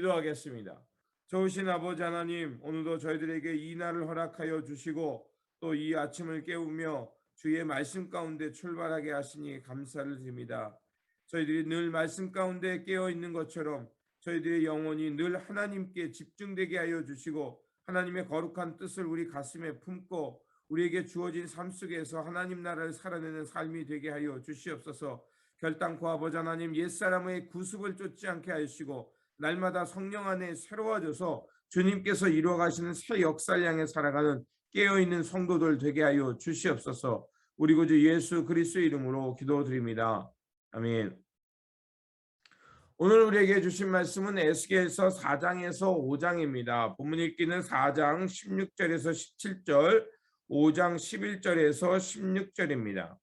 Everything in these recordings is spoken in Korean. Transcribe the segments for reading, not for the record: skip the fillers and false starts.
기도하겠습니다. 좋으신 아버지 하나님, 오늘도 저희들에게 이 날을 허락하여 주시고 또 이 아침을 깨우며 주의 말씀 가운데 출발하게 하시니 감사를 드립니다. 저희들이 늘 말씀 가운데 깨어 있는 것처럼 저희들의 영혼이 늘 하나님께 집중되게 하여 주시고 하나님의 거룩한 뜻을 우리 가슴에 품고 우리에게 주어진 삶 속에서 하나님 나라를 살아내는 삶이 되게 하여 주시옵소서. 결단코 아버지 하나님, 옛사람의 구습을 쫓지 않게 하시고 날마다 성령 안에 새로워져서 주님께서 이루어가시는 새 역사를 향해 살아가는 깨어있는 성도들 되게 하여 주시옵소서. 우리 구주 예수 그리스도의 이름으로 기도드립니다. 아멘. 오늘 우리에게 주신 말씀은 에스겔서 4장에서 5장입니다. 본문 읽기는 4장 16절에서 17절, 5장 11절에서 16절입니다.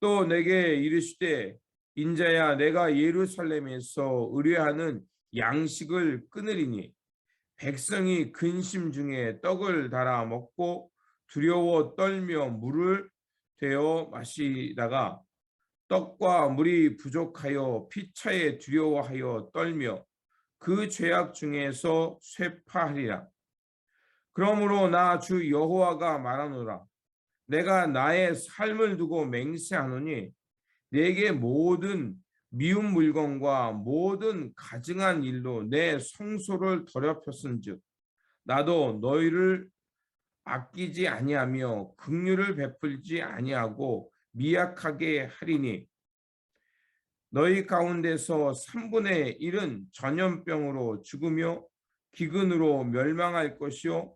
또 내게 이르시되 인자야, 내가 예루살렘에서 의뢰하는 양식을 끊으리니 백성이 근심 중에 떡을 달아 먹고 두려워 떨며 물을 되어 마시다가 떡과 물이 부족하여 피차에 두려워하여 떨며 그 죄악 중에서 쇠파하리라. 그러므로 나 주 여호와가 말하노라. 내가 나의 삶을 두고 맹세하노니 내게 모든 미운 물건과 모든 가증한 일로 내 성소를 더럽혔은즉 나도 너희를 아끼지 아니하며 긍휼을 베풀지 아니하고 미약하게 하리니 너희 가운데서 3분의 1은 전염병으로 죽으며 기근으로 멸망할 것이요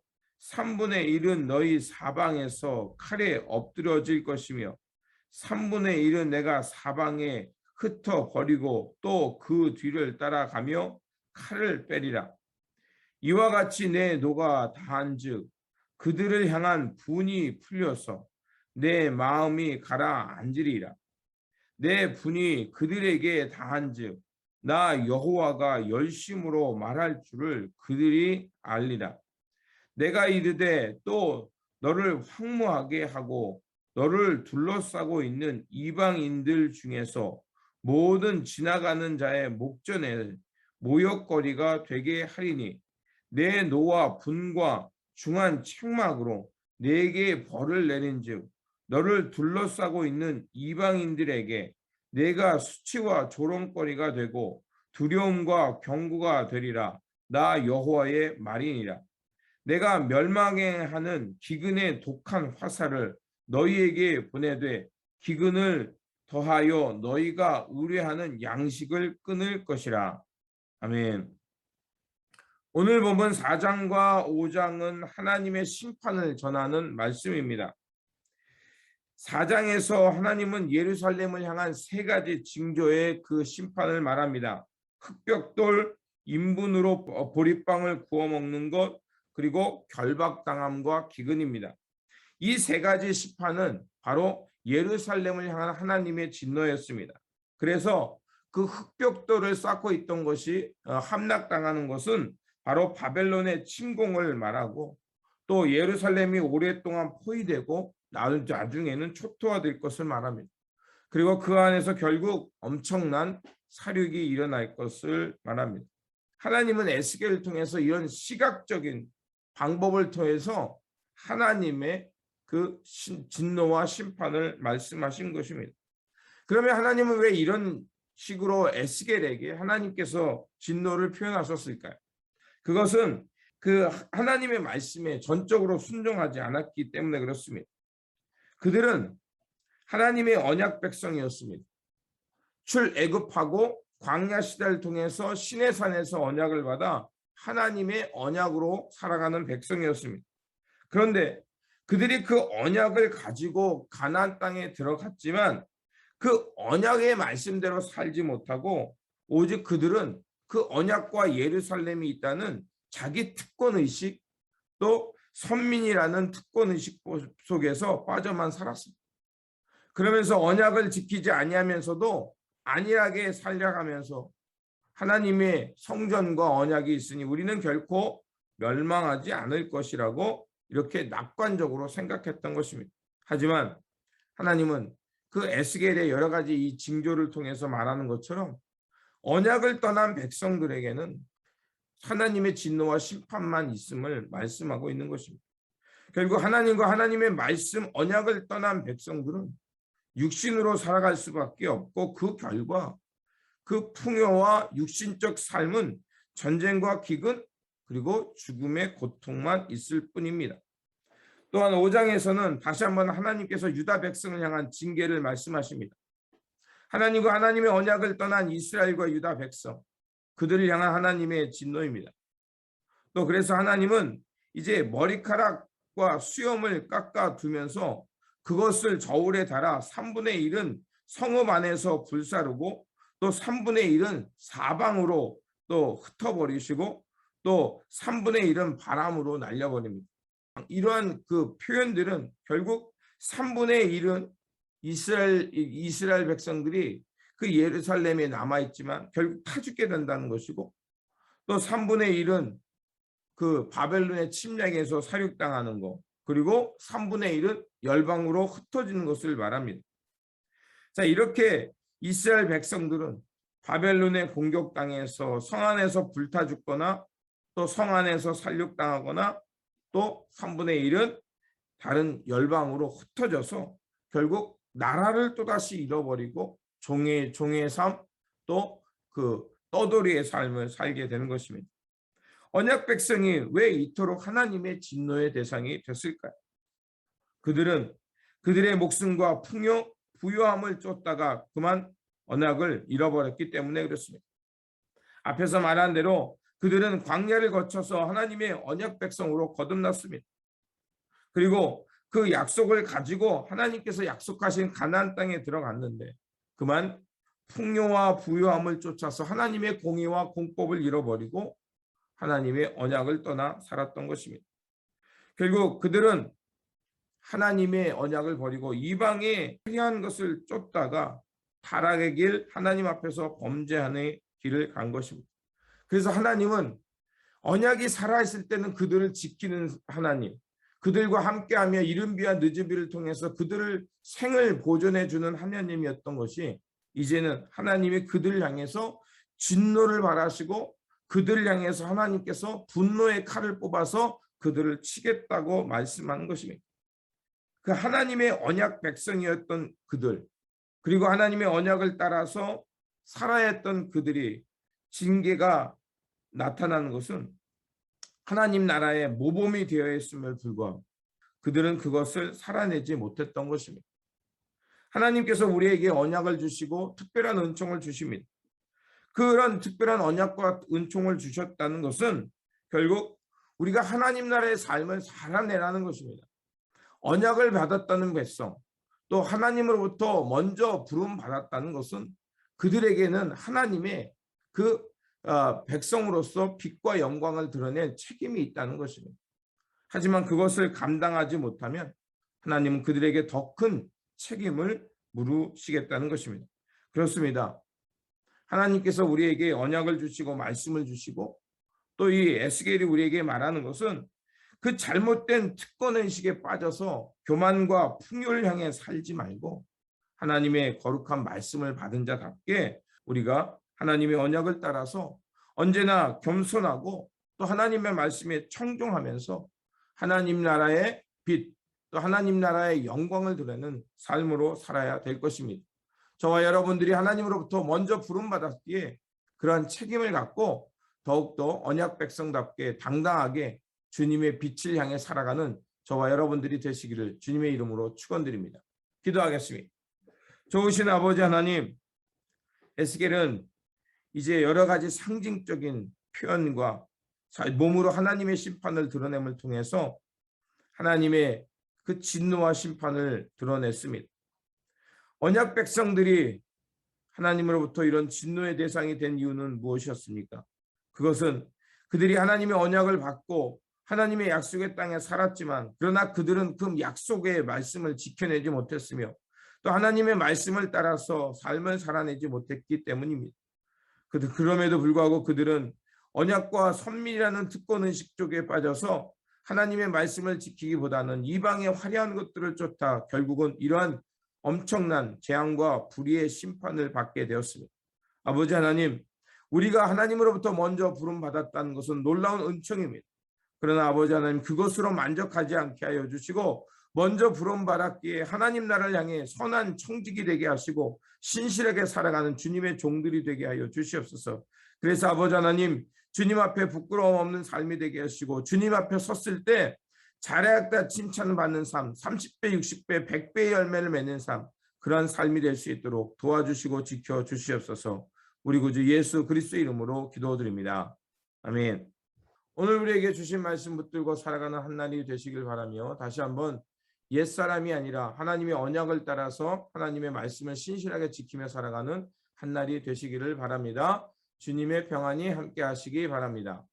3분의 1은 너희 사방에서 칼에 엎드러질 것이며 3분의 1은 내가 사방에 흩어버리고 또 그 뒤를 따라가며 칼을 빼리라. 이와 같이 내 노가 다한즉 그들을 향한 분이 풀려서 내 마음이 가라앉으리라. 내 분이 그들에게 다한즉 나 여호와가 열심으로 말할 줄을 그들이 알리라. 내가 이르되 또 너를 황무하게 하고 너를 둘러싸고 있는 이방인들 중에서 모든 지나가는 자의 목전에 모욕거리가 되게 하리니 내 노와 분과 중한 책망으로 내게 벌을 내린즉 너를 둘러싸고 있는 이방인들에게 내가 수치와 조롱거리가 되고 두려움과 경고가 되리라. 나 여호와의 말이니라. 내가 멸망해 하는 기근의 독한 화살을 너희에게 보내되 기근을 더하여 너희가 의뢰하는 양식을 끊을 것이라. 아멘. 오늘 본문 4장과 5장은 하나님의 심판을 전하는 말씀입니다. 4장에서 하나님은 예루살렘을 향한 세 가지 징조의 그 심판을 말합니다. 흑벽돌, 인분으로 보리빵을 구워 먹는 것, 그리고 결박당함과 기근입니다. 이 세 가지 심판은 바로 예루살렘을 향한 하나님의 진노였습니다. 그래서 그 흑벽돌을 쌓고 있던 것이 함락당하는 것은 바로 바벨론의 침공을 말하고 또 예루살렘이 오랫동안 포위되고 나중에는 초토화될 것을 말합니다. 그리고 그 안에서 결국 엄청난 사륙이 일어날 것을 말합니다. 하나님은 에스겔을 통해서 이런 시각적인 방법을 통해서 하나님의 그 진노와 심판을 말씀하신 것입니다. 그러면 하나님은 왜 이런 식으로 에스겔에게 하나님께서 진노를 표현하셨을까요? 그것은 그 하나님의 말씀에 전적으로 순종하지 않았기 때문에 그렇습니다. 그들은 하나님의 언약 백성이었습니다. 출애굽하고 광야 시대를 통해서 시내산에서 언약을 받아 하나님의 언약으로 살아가는 백성이었습니다. 그런데 그들이 그 언약을 가지고 가나안 땅에 들어갔지만 그 언약의 말씀대로 살지 못하고 오직 그들은 그 언약과 예루살렘이 있다는 자기 특권의식 또 선민이라는 특권의식 속에서 빠져만 살았습니다. 그러면서 언약을 지키지 아니하면서도 안일하게 살려가면서 하나님의 성전과 언약이 있으니 우리는 결코 멸망하지 않을 것이라고 이렇게 낙관적으로 생각했던 것입니다. 하지만 하나님은 그 에스겔의 여러 가지 이 징조를 통해서 말하는 것처럼 언약을 떠난 백성들에게는 하나님의 진노와 심판만 있음을 말씀하고 있는 것입니다. 결국 하나님과 하나님의 말씀 언약을 떠난 백성들은 육신으로 살아갈 수밖에 없고 그 결과 그 풍요와 육신적 삶은 전쟁과 기근 그리고 죽음의 고통만 있을 뿐입니다. 또한 5장에서는 다시 한번 하나님께서 유다 백성을 향한 징계를 말씀하십니다. 하나님과 하나님의 언약을 떠난 이스라엘과 유다 백성, 그들을 향한 하나님의 진노입니다. 또 그래서 하나님은 이제 머리카락과 수염을 깎아두면서 그것을 저울에 달아 3분의 1은 성읍 안에서 불사르고 또 3분의 1은 사방으로 또 흩어버리시고 또 3분의 1은 바람으로 날려버립니다. 이러한 그 표현들은 결국 3분의 1은 이스라엘 백성들이 그 예루살렘에 남아있지만 결국 타 죽게 된다는 것이고 또 3분의 1은 그 바벨론의 침략에서 살육당하는 것 그리고 3분의 1은 열방으로 흩어지는 것을 말합니다. 자, 이렇게 이스라엘 백성들은 바벨론의 공격당해서 성 안에서 불타 죽거나 또 성 안에서 살육당하거나 또 3분의 1은 다른 열방으로 흩어져서 결국 나라를 또다시 잃어버리고 종의 삶 또 그 떠돌이의 삶을 살게 되는 것입니다. 언약 백성이 왜 이토록 하나님의 진노의 대상이 됐을까요? 그들은 그들의 목숨과 풍요, 부유함을 쫓다가 그만 언약을 잃어버렸기 때문에 그렇습니다. 앞에서 말한 대로 그들은 광야를 거쳐서 하나님의 언약 백성으로 거듭났습니다. 그리고 그 약속을 가지고 하나님께서 약속하신 가나안 땅에 들어갔는데 그만 풍요와 부유함을 쫓아서 하나님의 공의와 공법을 잃어버리고 하나님의 언약을 떠나 살았던 것입니다. 결국 그들은 하나님의 언약을 버리고 이방의 화려한 것을 쫓다가 타락의 길, 하나님 앞에서 범죄하는 길을 간 것입니다. 그래서 하나님은 언약이 살아있을 때는 그들을 지키는 하나님, 그들과 함께하며 이른 비와 늦은 비를 통해서 그들을 생을 보존해 주는 하나님이었던 것이 이제는 하나님이 그들을 향해서 진노를 발하시고 그들을 향해서 하나님께서 분노의 칼을 뽑아서 그들을 치겠다고 말씀하는 것입니다. 그 하나님의 언약 백성이었던 그들 그리고 하나님의 언약을 따라서 살아야 했던 그들이 징계가 나타나는 것은 하나님 나라의 모범이 되어 있음을 불구하고 그들은 그것을 살아내지 못했던 것입니다. 하나님께서 우리에게 언약을 주시고 특별한 은총을 주십니다. 그런 특별한 언약과 은총을 주셨다는 것은 결국 우리가 하나님 나라의 삶을 살아내라는 것입니다. 언약을 받았다는 백성, 또 하나님으로부터 먼저 부름 받았다는 것은 그들에게는 하나님의 그 백성으로서 빛과 영광을 드러낼 책임이 있다는 것입니다. 하지만 그것을 감당하지 못하면 하나님은 그들에게 더 큰 책임을 물으시겠다는 것입니다. 그렇습니다. 하나님께서 우리에게 언약을 주시고 말씀을 주시고 또 이 에스겔이 우리에게 말하는 것은 그 잘못된 특권의식에 빠져서 교만과 풍요를 향해 살지 말고 하나님의 거룩한 말씀을 받은 자답게 우리가 하나님의 언약을 따라서 언제나 겸손하고 또 하나님의 말씀에 청종하면서 하나님 나라의 빛, 또 하나님 나라의 영광을 드러내는 삶으로 살아야 될 것입니다. 저와 여러분들이 하나님으로부터 먼저 부름받았기에 그러한 책임을 갖고 더욱더 언약 백성답게 당당하게 주님의 빛을 향해 살아가는 저와 여러분들이 되시기를 주님의 이름으로 축원드립니다. 기도하겠습니다. 좋으신 아버지 하나님, 에스겔은 이제 여러 가지 상징적인 표현과 몸으로 하나님의 심판을 드러냄을 통해서 하나님의 그 진노와 심판을 드러냈습니다. 언약 백성들이 하나님으로부터 이런 진노의 대상이 된 이유는 무엇이었습니까? 그것은 그들이 하나님의 언약을 받고 하나님의 약속의 땅에 살았지만 그러나 그들은 그 약속의 말씀을 지켜내지 못했으며 또 하나님의 말씀을 따라서 삶을 살아내지 못했기 때문입니다. 그럼에도 불구하고 그들은 언약과 선민이라는 특권의식 쪽에 빠져서 하나님의 말씀을 지키기보다는 이방의 화려한 것들을 쫓아 결국은 이러한 엄청난 재앙과 불의의 심판을 받게 되었습니다. 아버지 하나님, 우리가 하나님으로부터 먼저 부름받았다는 것은 놀라운 은총입니다. 그러나 아버지 하나님, 그것으로 만족하지 않게 하여 주시고 먼저 부름받았기에 하나님 나라를 향해 선한 청직이 되게 하시고 신실하게 살아가는 주님의 종들이 되게 하여 주시옵소서. 그래서 아버지 하나님, 주님 앞에 부끄러움 없는 삶이 되게 하시고 주님 앞에 섰을 때 잘했다 칭찬을 받는 삶, 30배, 60배, 100배의 열매를 맺는 삶, 그러한 삶이 될 수 있도록 도와주시고 지켜주시옵소서. 우리 구주 예수 그리스도 이름으로 기도드립니다. 아멘. 오늘 우리에게 주신 말씀 붙들고 살아가는 한 날이 되시길 바라며, 다시 한번 옛사람이 아니라 하나님의 언약을 따라서 하나님의 말씀을 신실하게 지키며 살아가는 한 날이 되시기를 바랍니다. 주님의 평안이 함께 하시기 바랍니다.